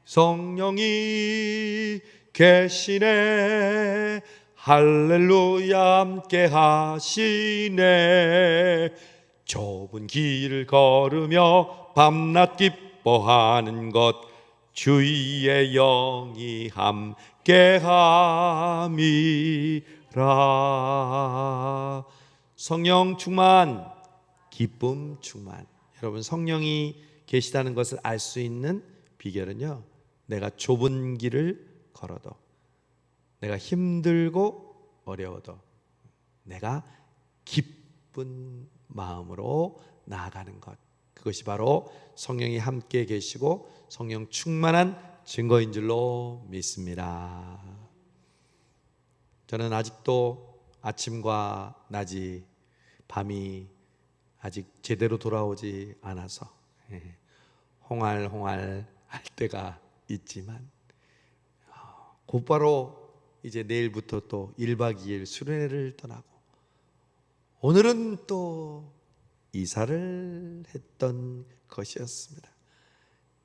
성령이 계시네. 할렐루야 함께 하시네. 좁은 길을 걸으며 밤낮 기뻐하는 것 주의 영이 함께함이라. 성령 충만, 기쁨 충만. 여러분, 성령이 계시다는 것을 알 수 있는 비결은요, 내가 좁은 길을 걸어도, 내가 힘들고 어려워도 내가 기쁜 마음으로 나아가는 것, 그것이 바로 성령이 함께 계시고 성령 충만한 증거인 줄로 믿습니다. 저는 아직도 아침과 낮이, 밤이 아직 제대로 돌아오지 않아서 홍알홍알 할 때가 있지만, 곧바로 이제 내일부터 또 1박 2일 수련회를 떠나고, 오늘은 또 이사를 했던 것이었습니다.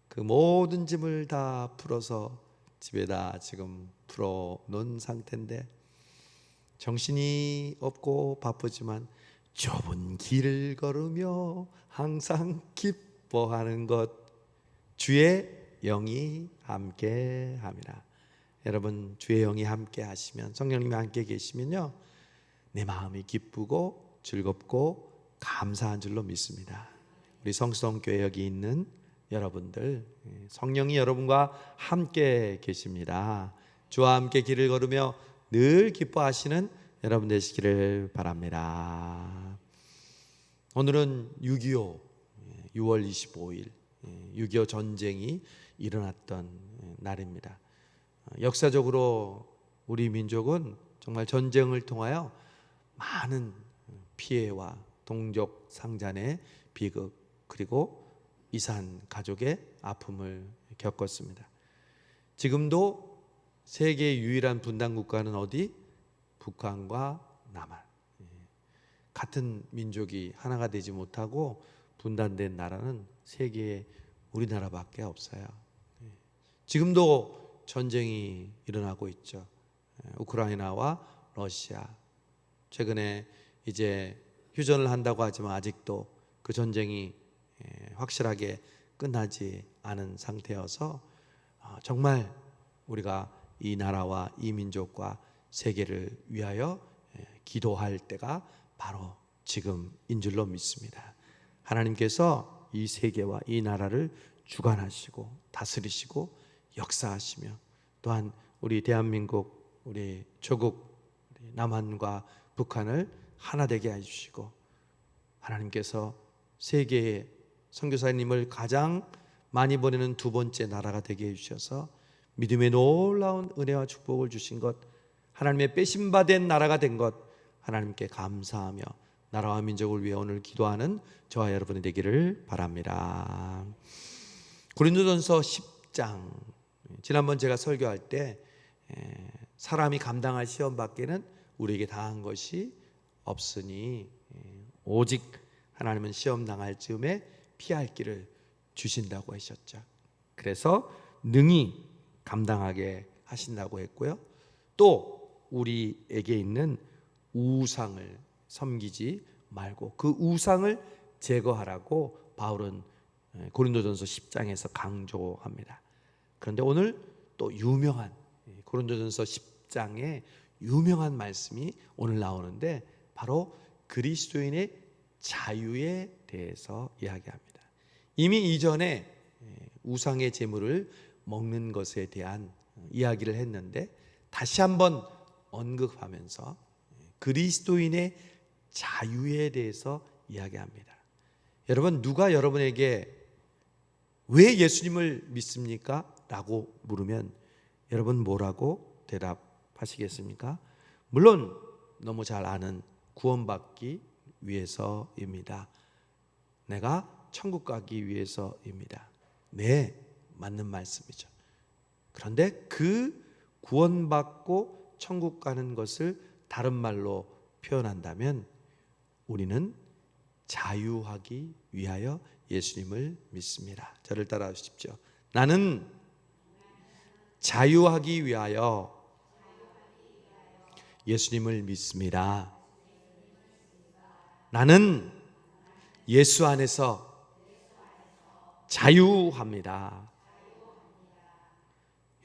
그 모든 짐을 다 풀어서 집에다 지금 풀어놓은 상태인데, 정신이 없고 바쁘지만 좁은 길을 걸으며 항상 기뻐하는 것, 주의 영이 함께함이라. 여러분, 주의 영이 함께 하시면, 성령님이 함께 계시면요, 내 마음이 기쁘고 즐겁고 감사한 줄로 믿습니다. 우리 성수동교회 여기 있는 여러분들, 성령이 여러분과 함께 계십니다. 주와 함께 길을 걸으며 늘 기뻐하시는 여러분 되시기를 바랍니다. 오늘은 6.25, 6월 25일 6.25 전쟁이 일어났던 날입니다. 역사적으로 우리 민족은 정말 전쟁을 통하여 많은 피해와 동족 상잔의 비극, 그리고 이산 가족의 아픔을 겪었습니다. 지금도 세계의 유일한 분단 국가는 어디? 북한과 남한. 같은 민족이 하나가 되지 못하고 분단된 나라는 세계에 우리나라밖에 없어요. 지금도 전쟁이 일어나고 있죠. 우크라이나와 러시아. 최근에 이제 휴전을 한다고 하지만 아직도 그 전쟁이 확실하게 끝나지 않은 상태여서 정말 우리가 이 나라와 이 민족과 세계를 위하여 기도할 때가 바로 지금인 줄로 믿습니다. 하나님께서 이 세계와 이 나라를 주관하시고 다스리시고 역사하시며, 또한 우리 대한민국, 우리 조국, 우리 남한과 북한을 하나 되게 해주시고, 하나님께서 세계에 선교사님을 가장 많이 보내는 두 번째 나라가 되게 해주셔서 믿음의 놀라운 은혜와 축복을 주신 것, 하나님의 빼심받은 나라가 된 것, 하나님께 감사하며 나라와 민족을 위해 오늘 기도하는 저와 여러분이 되기를 바랍니다. 고린도전서 10장, 지난번 제가 설교할 때 사람이 감당할 시험 밖에는 우리에게 당한 것이 없으니 오직 하나님은 시험 당할 즈음에 피할 길을 주신다고 하셨죠. 그래서 능히 감당하게 하신다고 했고요, 또 우리에게 있는 우상을 섬기지 말고 그 우상을 제거하라고 바울은 고린도전서 10장에서 강조합니다. 그런데 오늘 또 유명한 고린도전서 10장에 유명한 말씀이 오늘 나오는데, 바로 그리스도인의 자유에 대해서 이야기합니다. 이미 이전에 우상의 제물을 먹는 것에 대한 이야기를 했는데, 다시 한번 언급하면서 그리스도인의 자유에 대해서 이야기합니다. 여러분, 누가 여러분에게 왜 예수님을 믿습니까? 라고 물으면 여러분 뭐라고 대답하시겠습니까? 물론 너무 잘 아는 구원받기 위해서입니다. 내가 천국 가기 위해서입니다. 네, 맞는 말씀이죠. 그런데 그 구원받고 천국 가는 것을 다른 말로 표현한다면 우리는 자유하기 위하여 예수님을 믿습니다. 저를 따라하십시오. 나는 자유하기 위하여 예수님을 믿습니다. 나는 예수 안에서 자유합니다.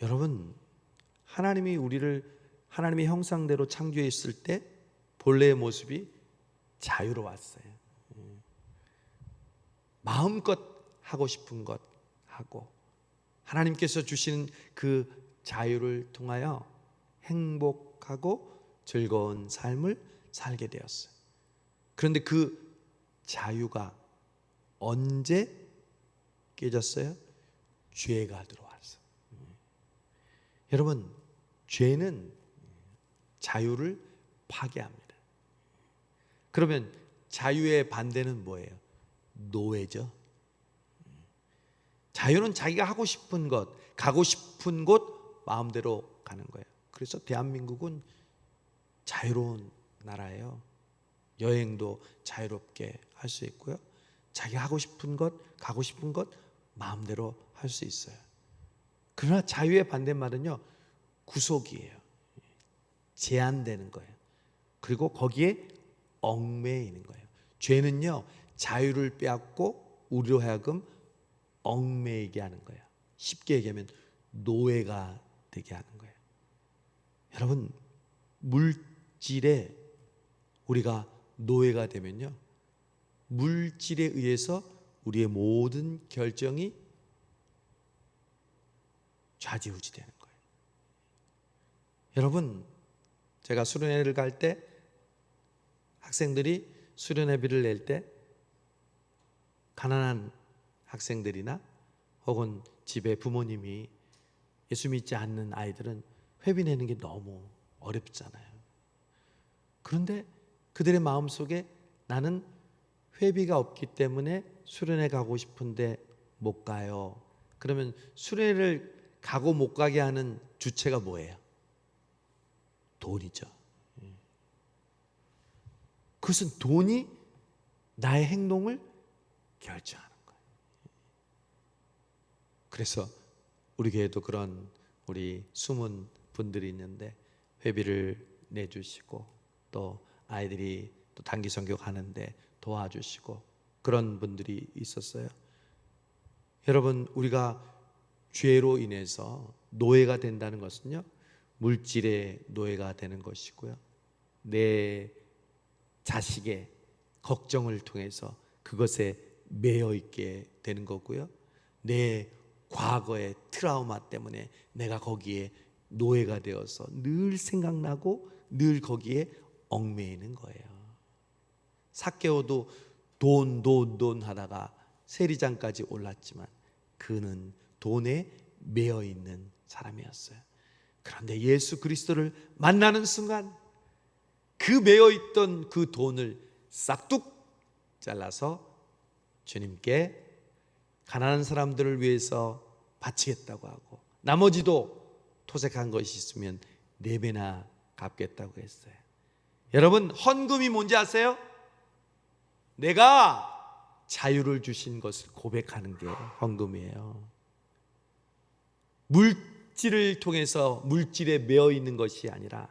여러분, 하나님이 우리를 하나님의 형상대로 창조했을 때 본래의 모습이 자유로웠어요. 마음껏 하고 싶은 것 하고 하나님께서 주시는 그 자유를 통하여 행복하고 즐거운 삶을 살게 되었어요. 그런데 그 자유가 언제 깨졌어요? 죄가 들어왔어요. 여러분, 죄는 자유를 파괴합니다. 그러면 자유의 반대는 뭐예요? 노예죠. 자유는 자기가 하고 싶은 것, 가고 싶은 곳 마음대로 가는 거예요. 그래서 대한민국은 자유로운 나라예요. 여행도 자유롭게 할 수 있고요. 자기가 하고 싶은 것, 가고 싶은 것 마음대로 할 수 있어요. 그러나 자유의 반대말은요, 구속이에요. 제한되는 거예요. 그리고 거기에 얽매이는 거예요. 죄는요, 자유를 빼앗고 우리로 하여금 얽매이게 하는 거예요. 쉽게 얘기하면 노예가 되게 하는 거예요. 여러분, 물질에 우리가 노예가 되면요, 물질에 의해서 우리의 모든 결정이 좌지우지 되는 거예요. 여러분, 제가 수련회를 갈 때 학생들이 수련회비를 낼 때 가난한 학생들이나 혹은 집에 부모님이 예수 믿지 않는 아이들은 회비 내는 게 너무 어렵잖아요. 그런데 그들의 마음속에 나는 회비가 없기 때문에 수련회 가고 싶은데 못 가요. 그러면 수련회를 가고 못 가게 하는 주체가 뭐예요? 돈이죠. 그것은 돈이 나의 행동을 결정하는 거예요. 그래서 우리 교회도 그런 우리 숨은 분들이 있는데 회비를 내주시고 또 아이들이 또 단기 선교 가는데 도와주시고 그런 분들이 있었어요. 여러분, 우리가 죄로 인해서 노예가 된다는 것은요, 물질의 노예가 되는 것이고요, 내 자식의 걱정을 통해서 그것에 매여 있게 되는 거고요, 내 과거의 트라우마 때문에 내가 거기에 노예가 되어서 늘 생각나고 늘 거기에 얽매이는 거예요. 삭개오도 돈 하다가 세리장까지 올랐지만 그는 돈에 매여 있는 사람이었어요. 그런데 예수 그리스도를 만나는 순간 그 매여 있던 그 돈을 싹둑 잘라서 주님께 가난한 사람들을 위해서 바치겠다고 하고 나머지도 토색한 것이 있으면 4배나 갚겠다고 했어요. 여러분, 헌금이 뭔지 아세요? 내가 자유를 주신 것을 고백하는 게 헌금이에요. 물질을 통해서 물질에 매여 있는 것이 아니라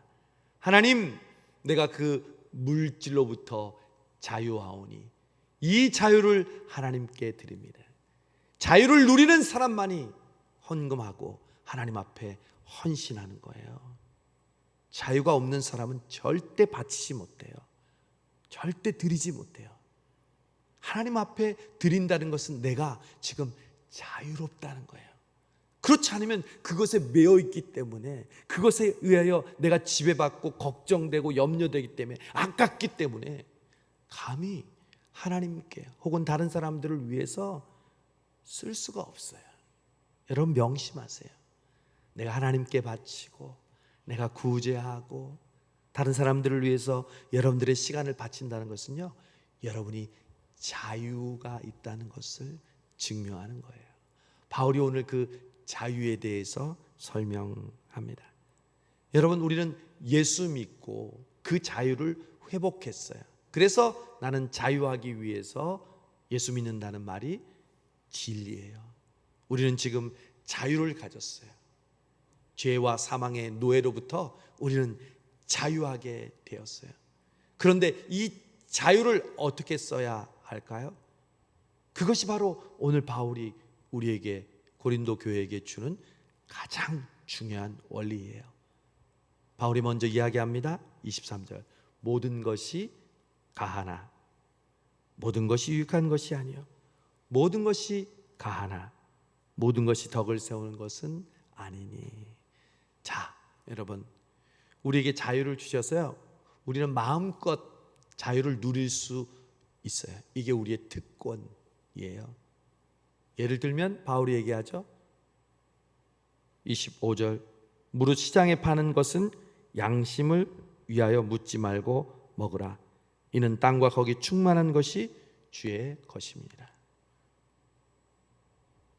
하나님, 내가 그 물질로부터 자유하오니 이 자유를 하나님께 드립니다. 자유를 누리는 사람만이 헌금하고 하나님 앞에 헌신하는 거예요. 자유가 없는 사람은 절대 바치지 못해요. 절대 드리지 못해요. 하나님 앞에 드린다는 것은 내가 지금 자유롭다는 거예요. 그렇지 않으면 그것에 매여 있기 때문에, 그것에 의하여 내가 지배받고 걱정되고 염려되기 때문에, 아깝기 때문에 감히 하나님께 혹은 다른 사람들을 위해서 쓸 수가 없어요. 여러분, 명심하세요. 내가 하나님께 바치고 내가 구제하고 다른 사람들을 위해서 여러분들의 시간을 바친다는 것은요, 여러분이 자유가 있다는 것을 증명하는 거예요. 바울이 오늘 그 자유에 대해서 설명합니다. 여러분, 우리는 예수 믿고 그 자유를 회복했어요. 그래서 나는 자유하기 위해서 예수 믿는다는 말이 진리예요. 우리는 지금 자유를 가졌어요. 죄와 사망의 노예로부터 우리는 자유하게 되었어요. 그런데 이 자유를 어떻게 써야 할까요? 그것이 바로 오늘 바울이 우리에게, 고린도 교회에게 주는 가장 중요한 원리예요. 바울이 먼저 이야기합니다. 23절, 모든 것이 가하나 모든 것이 유익한 것이 아니요 모든 것이 가하나 모든 것이 덕을 세우는 것은 아니니. 자, 여러분, 우리에게 자유를 주셔서요, 우리는 마음껏 자유를 누릴 수 있어요. 이게 우리의 특권이에요. 예를 들면 바울이 얘기하죠. 25절, 무릇 시장에 파는 것은 양심을 위하여 묻지 말고 먹으라. 이는 땅과 거기 충만한 것이 주의 것입니다.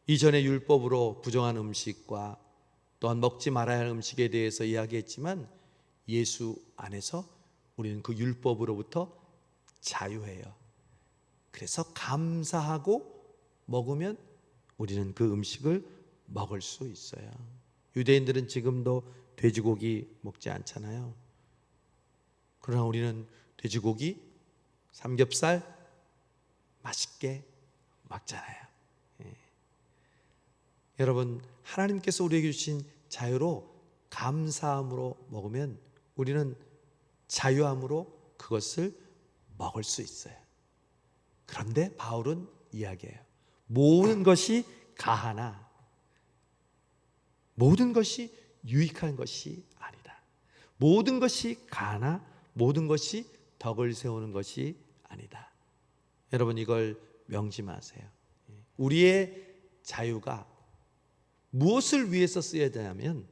이전에 율법으로 부정한 음식과 또한 먹지 말아야 할 음식에 대해서 이야기했지만 예수 안에서 우리는 그 율법으로부터 자유해요. 그래서 감사하고 먹으면 우리는 그 음식을 먹을 수 있어요. 유대인들은 지금도 돼지고기 먹지 않잖아요. 그러나 우리는 돼지고기, 삼겹살 맛있게 먹잖아요. 여러분, 하나님께서 우리에게 주신 자유로 감사함으로 먹으면 우리는 자유함으로 그것을 먹을 수 있어요. 그런데 바울은 이야기해요. 모든 것이 가하나 모든 것이 유익한 것이 아니다. 모든 것이 가하나 모든 것이 덕을 세우는 것이 아니다. 여러분, 이걸 명심하세요. 우리의 자유가 무엇을 위해서 쓰여야 되냐면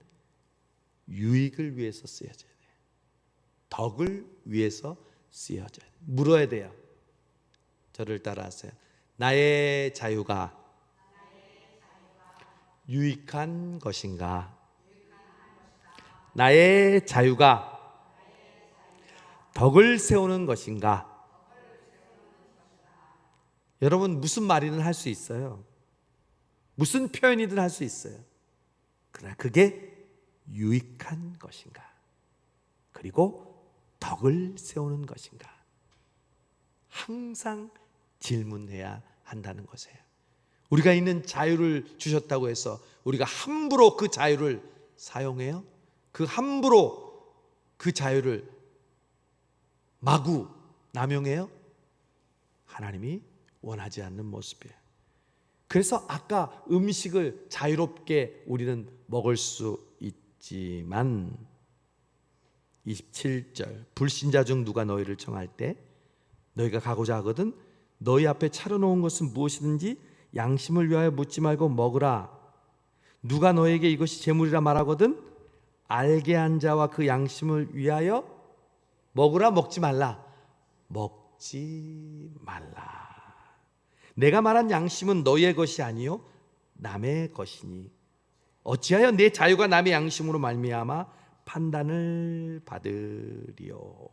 유익을 위해서 쓰여져야 돼요. 덕을 위해서 쓰여져야 돼요. 물어야 돼요. 저를 따라하세요. 나의 자유가 유익한 것인가? 나의 자유가 덕을 세우는 것인가? 여러분, 무슨 말이든 할 수 있어요. 무슨 표현이든 할 수 있어요. 그러나 그게 유익한 것인가? 그리고 덕을 세우는 것인가? 항상 질문해야 한다는 것이에요. 우리가 있는 자유를 주셨다고 해서 우리가 함부로 그 자유를 사용해요? 그 함부로 그 자유를 마구 남용해요? 하나님이 원하지 않는 모습이에요. 그래서 아까 음식을 자유롭게 우리는 먹을 수 있지만 27절, 불신자 중 누가 너희를 청할 때 너희가 가고자 하거든 너희 앞에 차려놓은 것은 무엇이든지 양심을 위하여 묻지 말고 먹으라. 누가 너에게 이것이 재물이라 말하거든 알게 한 자와 그 양심을 위하여 먹으라. 먹지 말라. 먹지 말라. 내가 말한 양심은 너희의 것이 아니요 남의 것이니 어찌하여 내 자유가 남의 양심으로 말미암아 판단을 받으리요.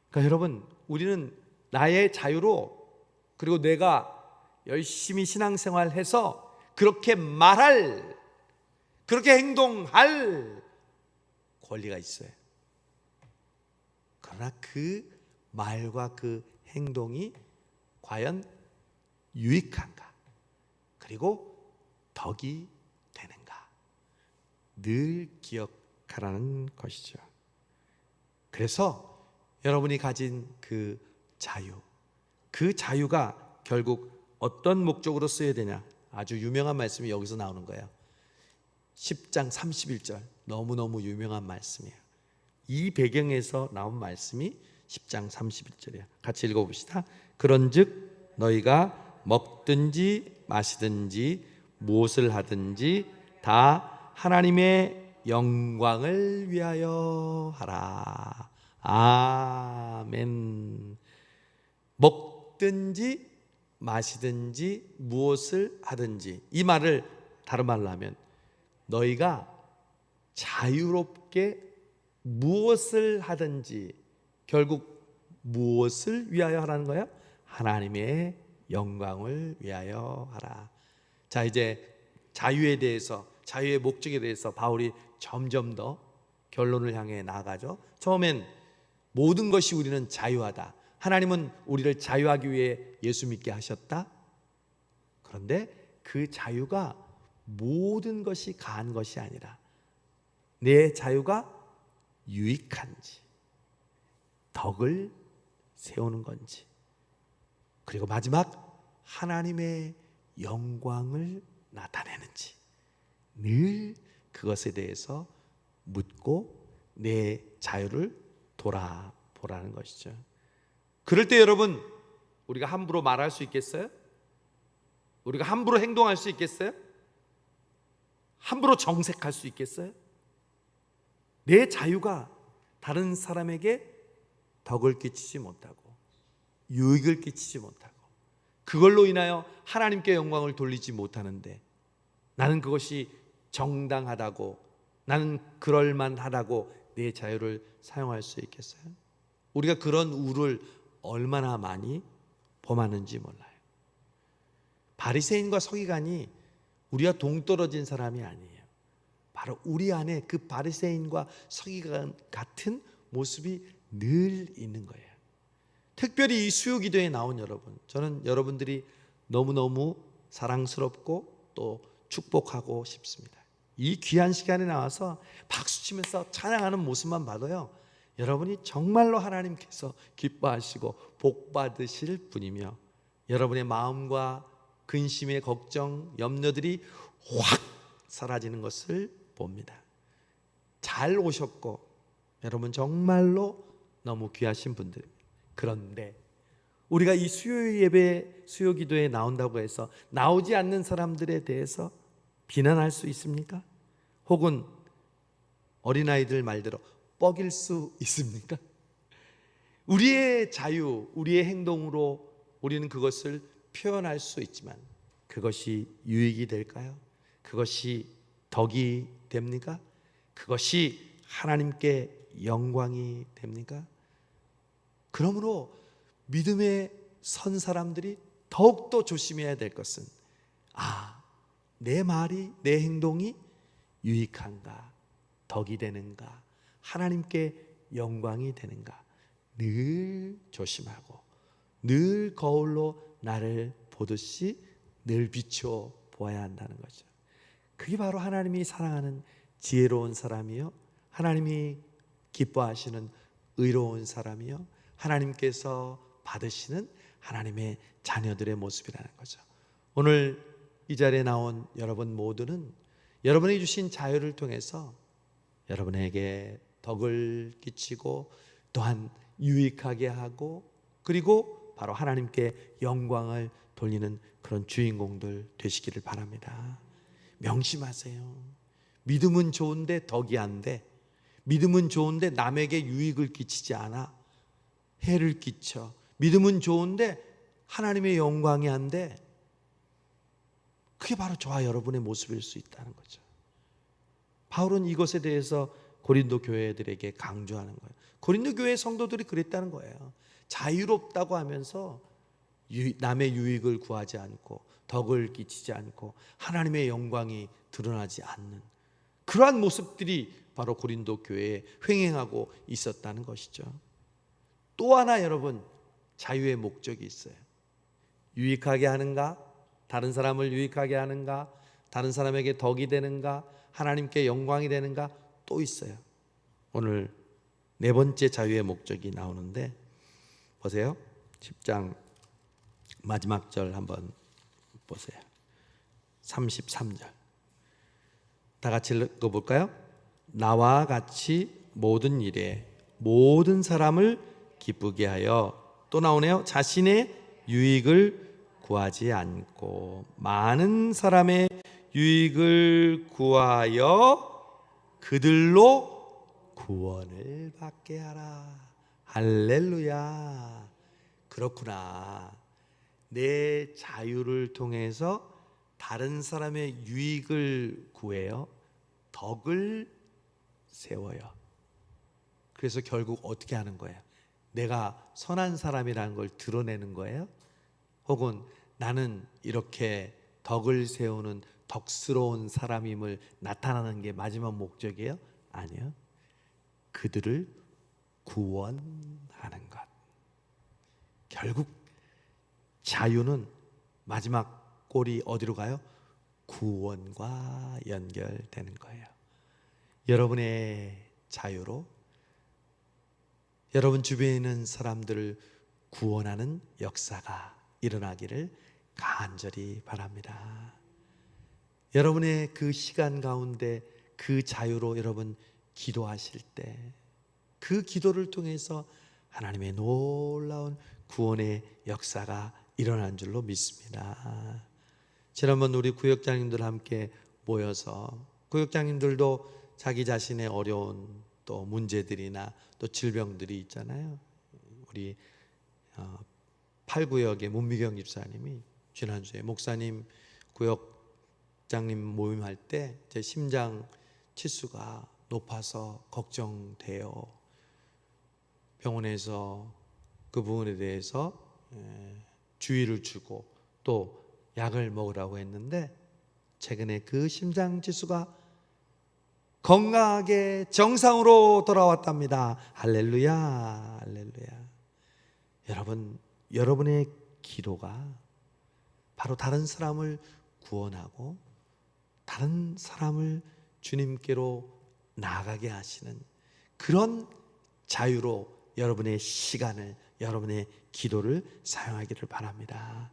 그러니까 여러분, 우리는 나의 자유로, 그리고 내가 열심히 신앙생활해서 그렇게 말할, 그렇게 행동할 권리가 있어요. 그러나 그 말과 그 행동이 과연 유익한가? 그리고 덕이 되는가? 늘 기억하라는 것이죠. 그래서 여러분이 가진 그 자유, 그 자유가 결국 어떤 목적으로 쓰여야 되냐? 아주 유명한 말씀이 여기서 나오는 거예요. 10장 31절, 너무너무 유명한 말씀이에요. 이 배경에서 나온 말씀이 10장 31절이에요. 같이 읽어봅시다. 그런즉 너희가 먹든지 마시든지 무엇을 하든지 다 하나님의 영광을 위하여 하라. 아멘. 먹든지 마시든지 무엇을 하든지, 이 말을 다른 말로 하면 너희가 자유롭게 무엇을 하든지 결국 무엇을 위하여 하라는 거예요? 하나님의 영광을 위하여 하라. 자, 이제 자유에 대해서 자유의 목적에 대해서 바울이 점점 더 결론을 향해 나아가죠. 처음엔 모든 것이 우리는 자유하다. 하나님은 우리를 자유하기 위해 예수 믿게 하셨다. 그런데 그 자유가 모든 것이 가한 것이 아니라 내 자유가 유익한지, 덕을 세우는 건지, 그리고 마지막 하나님의 영광을 나타내는지 늘 그것에 대해서 묻고 내 자유를 돌아보라는 것이죠. 그럴 때 여러분, 우리가 함부로 말할 수 있겠어요? 우리가 함부로 행동할 수 있겠어요? 함부로 정색할 수 있겠어요? 내 자유가 다른 사람에게 덕을 끼치지 못하고 유익을 끼치지 못하고 그걸로 인하여 하나님께 영광을 돌리지 못하는데 나는 그것이 정당하다고, 나는 그럴만하다고 내 자유를 사용할 수 있겠어요? 우리가 그런 우를 얼마나 많이 범하는지 몰라요. 바리새인과 서기관이 우리와 동떨어진 사람이 아니에요. 바로 우리 안에 그 바리새인과 서기관 같은 모습이 늘 있는 거예요. 특별히 이 수요기도에 나온 여러분, 저는 여러분들이 너무너무 사랑스럽고 또 축복하고 싶습니다. 이 귀한 시간에 나와서 박수치면서 찬양하는 모습만 봐도요, 여러분이 정말로 하나님께서 기뻐하시고 복받으실 분이며 여러분의 마음과 근심의 걱정, 염려들이 확 사라지는 것을 봅니다. 잘 오셨고 여러분 정말로 너무 귀하신 분들입니다. 그런데 우리가 이 수요 예배, 수요 기도에 나온다고 해서 나오지 않는 사람들에 대해서 비난할 수 있습니까? 혹은 어린아이들 말대로 뻐길 수 있습니까? 우리의 자유, 우리의 행동으로 우리는 그것을 표현할 수 있지만 그것이 유익이 될까요? 그것이 덕이 됩니까? 그것이 하나님께 영광이 됩니까? 그러므로 믿음에 선 사람들이 더욱더 조심해야 될 것은 내 말이, 내 행동이 유익한가, 덕이 되는가, 하나님께 영광이 되는가 늘 조심하고 늘 거울로 나를 보듯이 늘 비춰 보아야 한다는 거죠. 그게 바로 하나님이 사랑하는 지혜로운 사람이요, 하나님이 기뻐하시는 의로운 사람이요, 하나님께서 받으시는 하나님의 자녀들의 모습이라는 거죠. 오늘 이 자리에 나온 여러분 모두는 여러분이 주신 자유를 통해서 여러분에게 덕을 끼치고 또한 유익하게 하고 그리고 바로 하나님께 영광을 돌리는 그런 주인공들 되시기를 바랍니다. 명심하세요. 믿음은 좋은데 덕이 안 돼. 믿음은 좋은데 남에게 유익을 끼치지 않아. 해를 끼쳐. 믿음은 좋은데 하나님의 영광이 안 돼. 그게 바로 저와 여러분의 모습일 수 있다는 거죠. 바울은 이것에 대해서 고린도 교회들에게 강조하는 거예요. 고린도 교회 성도들이 그랬다는 거예요. 자유롭다고 하면서 남의 유익을 구하지 않고 덕을 끼치지 않고 하나님의 영광이 드러나지 않는 그러한 모습들이 바로 고린도 교회에 횡행하고 있었다는 것이죠. 또 하나 여러분, 자유의 목적이 있어요. 유익하게 하는가? 다른 사람을 유익하게 하는가? 다른 사람에게 덕이 되는가? 하나님께 영광이 되는가? 또 있어요. 오늘 네 번째 자유의 목적이 나오는데 보세요. 10장 마지막 절 한번 보세요. 33절 다 같이 읽어볼까요? 나와 같이 모든 일에 모든 사람을 기쁘게 하여, 또 나오네요. 자신의 유익을 구하지 않고 많은 사람의 유익을 구하여 그들로 구원을 받게 하라. 할렐루야. 그렇구나. 내 자유를 통해서 다른 사람의 유익을 구해요. 덕을 세워요. 그래서 결국 어떻게 하는 거예요? 내가 선한 사람이라는 걸 드러내는 거예요? 혹은 나는 이렇게 덕을 세우는 덕스러운 사람임을 나타나는 게 마지막 목적이에요? 아니요. 그들을 구원하는 것. 결국 자유는 마지막 골이 어디로 가요? 구원과 연결되는 거예요. 여러분의 자유로 여러분 주변에 있는 사람들을 구원하는 역사가 일어나기를 간절히 바랍니다. 여러분의 그 시간 가운데 그 자유로 여러분 기도하실 때 그 기도를 통해서 하나님의 놀라운 구원의 역사가 일어난 줄로 믿습니다. 지난번 우리 구역장님들 함께 모여서 구역장님들도 자기 자신의 어려운 또 문제들이나 또 질병들이 있잖아요. 우리 8구역의 문미경 집사님이 지난주에 목사님 구역장님 모임할 때 제 심장 치수가 높아서 걱정돼요. 병원에서 그 부분에 대해서 주의를 주고 또 약을 먹으라고 했는데 최근에 그 심장 지수가 건강하게 정상으로 돌아왔답니다. 할렐루야, 할렐루야. 여러분, 여러분의 기도가 바로 다른 사람을 구원하고 다른 사람을 주님께로 나아가게 하시는 그런 자유로 여러분의 시간을, 여러분의 기도를 사용하기를 바랍니다.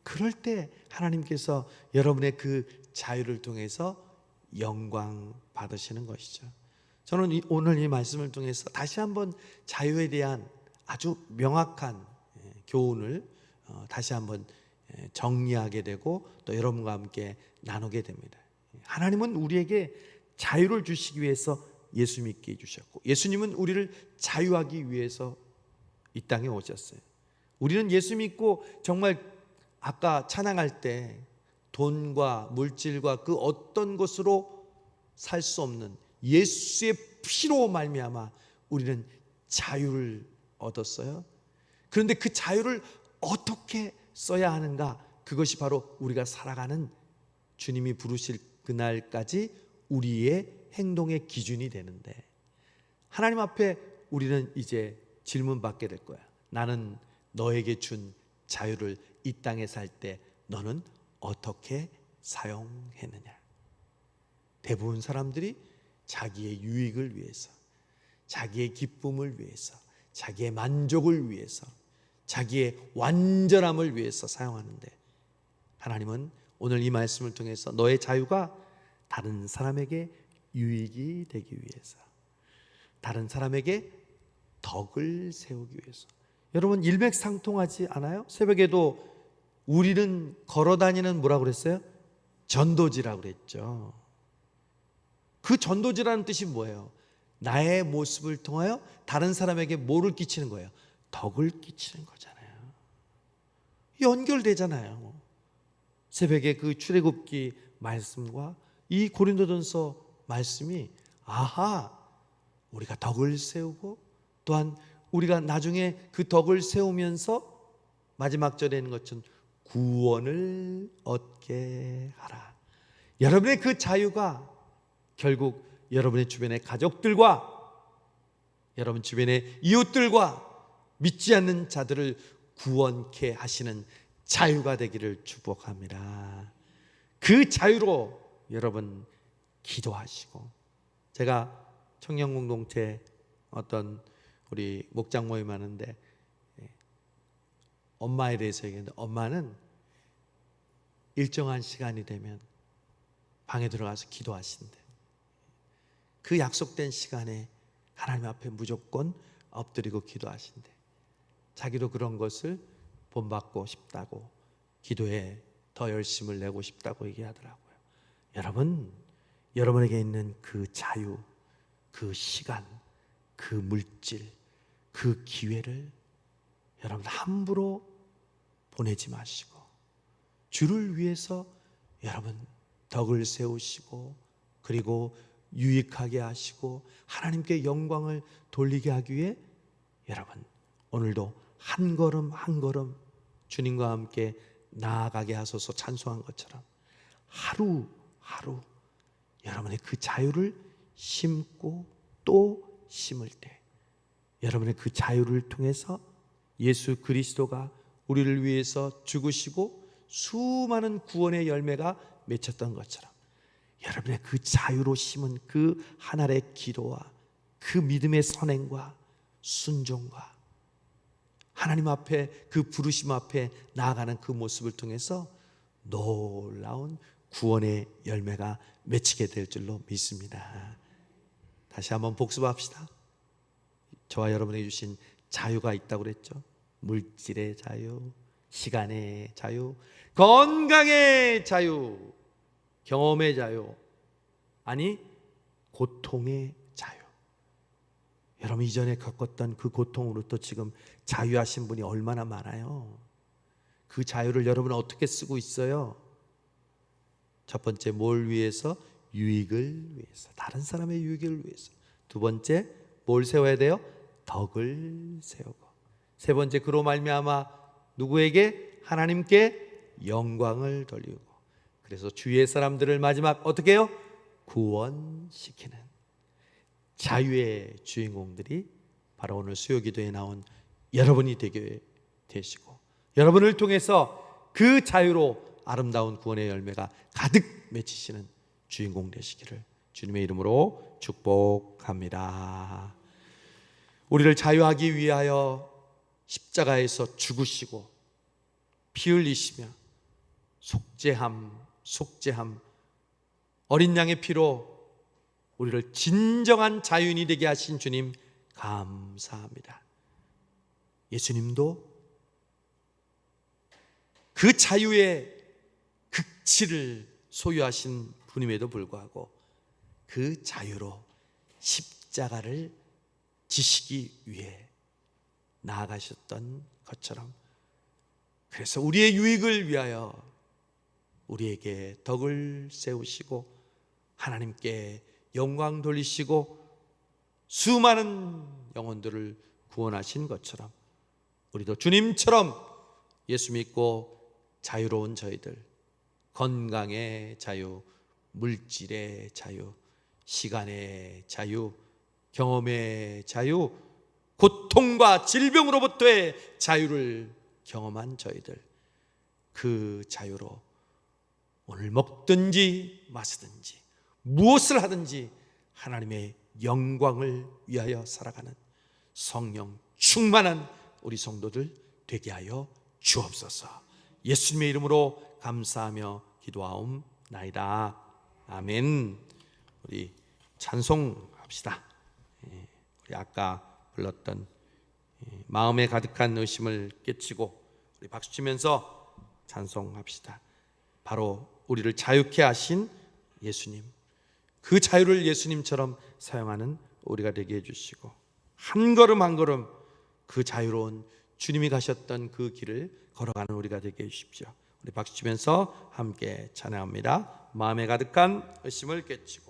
그럴 때 하나님께서 여러분의 그 자유를 통해서 영광 받으시는 것이죠. 저는 오늘 이 말씀을 통해서 다시 한번 자유에 대한 아주 명확한 교훈을 다시 한번 정리하게 되고 또 여러분과 함께 나누게 됩니다. 하나님은 우리에게 자유를 주시기 위해서 예수 믿게 해주셨고, 예수님은 우리를 자유하기 위해서 이 땅에 오셨어요. 우리는 예수 믿고 정말 아까 찬양할 때 돈과 물질과 그 어떤 것으로 살 수 없는 예수의 피로 말미암아 우리는 자유를 얻었어요. 그런데 그 자유를 어떻게 써야 하는가? 그것이 바로 우리가 살아가는 주님이 부르실 그날까지 우리의 행동의 기준이 되는데, 하나님 앞에 우리는 이제 질문받게 될 거야. 나는 너에게 준 자유를 이 땅에 살 때 너는 어떻게 사용했느냐? 대부분 사람들이 자기의 유익을 위해서, 자기의 기쁨을 위해서, 자기의 만족을 위해서, 자기의 완전함을 위해서 사용하는데, 하나님은 오늘 이 말씀을 통해서 너의 자유가 다른 사람에게 유익이 되기 위해서, 다른 사람에게 덕을 세우기 위해서. 여러분 일맥상통하지 않아요? 새벽에도 우리는 걸어다니는 뭐라고 그랬어요? 전도지라고 그랬죠. 그 전도지라는 뜻이 뭐예요? 나의 모습을 통하여 다른 사람에게 뭐를 끼치는 거예요? 덕을 끼치는 거잖아요. 연결되잖아요. 새벽에 그 출애굽기 말씀과 이 고린도전서 말씀이, 아하, 우리가 덕을 세우고 또한 우리가 나중에 그 덕을 세우면서 마지막 절에 있는 것처럼 구원을 얻게 하라. 여러분의 그 자유가 결국 여러분의 주변의 가족들과 여러분 주변의 이웃들과 믿지 않는 자들을 구원케 하시는 자유가 되기를 축복합니다. 그 자유로 여러분 기도하시고, 제가 청년공동체 어떤 우리 목장 모임 하는데 엄마에 대해서 얘기했는데, 엄마는 일정한 시간이 되면 방에 들어가서 기도하신대. 그 약속된 시간에 하나님 앞에 무조건 엎드리고 기도하신대. 자기도 그런 것을 본받고 싶다고, 기도에 더 열심을 내고 싶다고 얘기하더라고요. 여러분, 여러분에게 있는 그 자유, 그 시간, 그 물질, 그 기회를 여러분 함부로 보내지 마시고, 주를 위해서 여러분 덕을 세우시고, 그리고 유익하게 하시고 하나님께 영광을 돌리게 하기 위해 여러분 오늘도 한 걸음 한 걸음 주님과 함께 나아가게 하소서 찬송한 것처럼 하루하루 여러분의 그 자유를 심고 또 심을 때, 여러분의 그 자유를 통해서 예수 그리스도가 우리를 위해서 죽으시고 수많은 구원의 열매가 맺혔던 것처럼, 여러분의 그 자유로 심은 그 한 알의 기도와 그 믿음의 선행과 순종과 하나님 앞에 그 부르심 앞에 나아가는 그 모습을 통해서 놀라운 구원의 열매가 맺히게 될 줄로 믿습니다. 다시 한번 복습합시다. 저와 여러분에게 주신 자유가 있다고 그랬죠. 물질의 자유, 시간의 자유, 건강의 자유, 경험의 자유, 아니 고통의 자유. 여러분 이전에 겪었던 그 고통으로부터 지금 자유하신 분이 얼마나 많아요. 그 자유를 여러분은 어떻게 쓰고 있어요? 첫 번째, 뭘 위해서? 유익을 위해서, 다른 사람의 유익을 위해서. 두 번째, 뭘 세워야 돼요? 덕을 세우고. 세 번째, 그로 말미암아 누구에게? 하나님께 영광을 돌리고. 그래서 주위의 사람들을 마지막 어떻게 해요? 구원시키는 자유의 주인공들이 바로 오늘 수요기도에 나온 여러분이 되게 되시고, 여러분을 통해서 그 자유로 아름다운 구원의 열매가 가득 맺히시는 주인공 되시기를 주님의 이름으로 축복합니다. 우리를 자유하기 위하여 십자가에서 죽으시고 피 흘리시며 속죄함 어린 양의 피로 우리를 진정한 자유인이 되게 하신 주님 감사합니다. 예수님도 그 자유의 극치를 소유하신 분임에도 불구하고 그 자유로 십자가를 지시기 위해 나아가셨던 것처럼, 그래서 우리의 유익을 위하여 우리에게 덕을 세우시고 하나님께 영광 돌리시고 수많은 영혼들을 구원하신 것처럼, 우리도 주님처럼 예수 믿고 자유로운 저희들, 건강의 자유, 물질의 자유, 시간의 자유, 경험의 자유, 고통과 질병으로부터의 자유를 경험한 저희들, 그 자유로 오늘 먹든지 마시든지 무엇을 하든지 하나님의 영광을 위하여 살아가는 성령 충만한 우리 성도들 되게 하여 주옵소서. 예수님의 이름으로 감사하며 기도하옵나이다. 아멘. 우리 찬송합시다. 우리 아까 불렀던 마음에 가득한 의심을 깨치고 우리 박수 치면서 찬송합시다. 바로 우리를 자유케 하신 예수님, 그 자유를 예수님처럼 사용하는 우리가 되게 해주시고, 한 걸음 한 걸음 그 자유로운 주님이 가셨던 그 길을 걸어가는 우리가 되게 해주십시오. 우리 박수 치면서 함께 찬양합니다. 마음에 가득한 의심을 깨치고